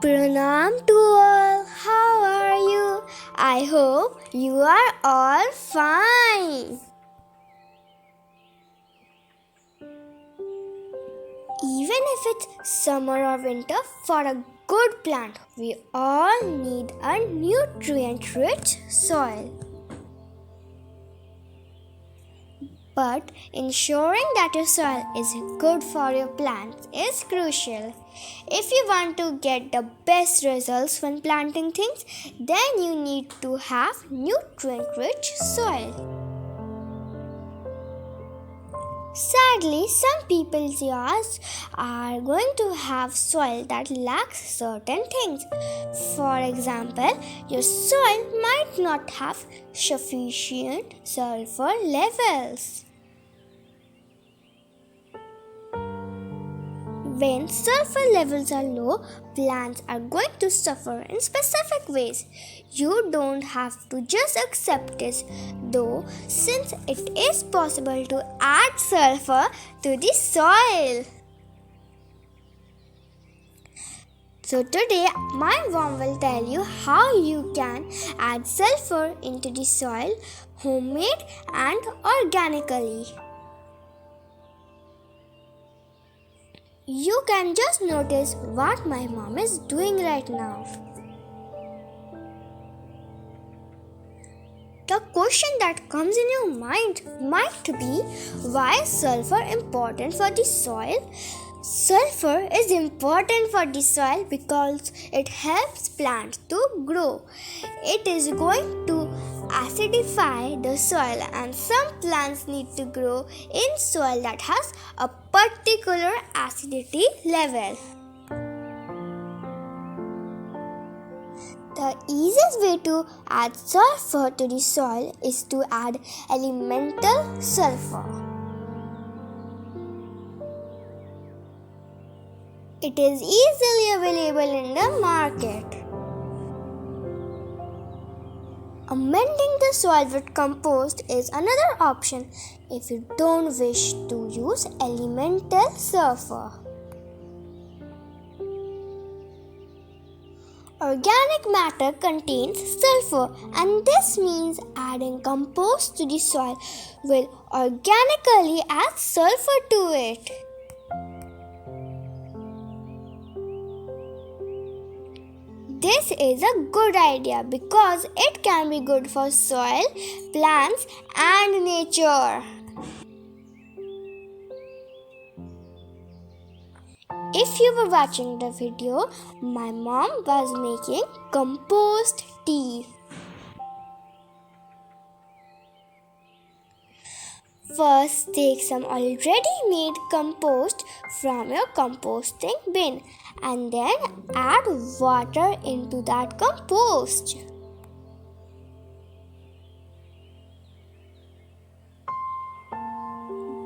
Pranam to all. How are you? I hope you are all fine. Even if it's summer or winter, for a good plant, we all need a nutrient-rich soil. But ensuring that your soil is good for your plants is crucial. If you want to get the best results when planting things, then you need to have nutrient-rich soil. Sadly, some people's yards are going to have soil that lacks certain things. For example, your soil might not have sufficient sulfur levels. When sulfur levels are low, plants are going to suffer in specific ways. You don't have to just accept this, though, since it is possible to add sulfur to the soil. So today, my mom will tell you how you can add sulfur into the soil, homemade and organically. You can just notice what my mom is doing right now. The question that comes in your mind might be, why is sulfur important for the soil? Sulfur is important for the soil because it helps plants to grow. It is going to acidify the soil, and some plants need to grow in soil that has a particular acidity level. The easiest way to add sulfur to the soil is to add elemental sulfur. It is easily available in the market. Amending the soil with compost is another option if you don't wish to use elemental sulfur. Organic matter contains sulfur, and this means adding compost to the soil will organically add sulfur to it. This is a good idea because it can be good for soil, plants, and nature. If you were watching the video, my mom was making compost tea. First, take some already made compost from your composting bin and then add water into that compost.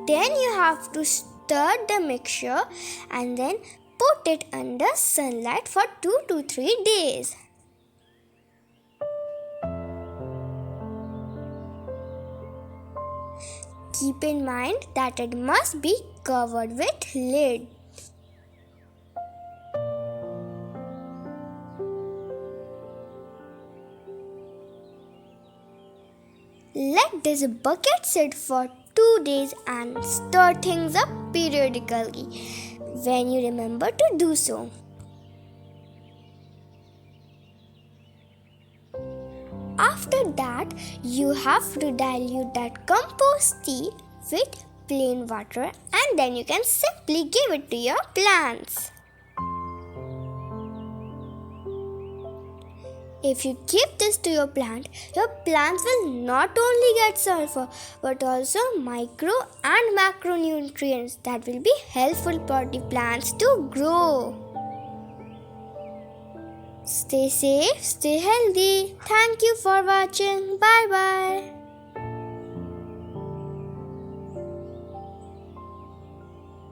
Then you have to stir the mixture and then put it under sunlight for 2 to 3 days. Keep in mind that it must be covered with lid. Let this bucket sit for 2 days and stir things up periodically when you remember to do so. After that, you have to dilute that compost tea with plain water, and then you can simply give it to your plants. If you give this to your plants will not only get sulfur but also micro and macronutrients that will be helpful for the plants to grow. Stay safe, stay healthy. Thank you for watching. Bye bye.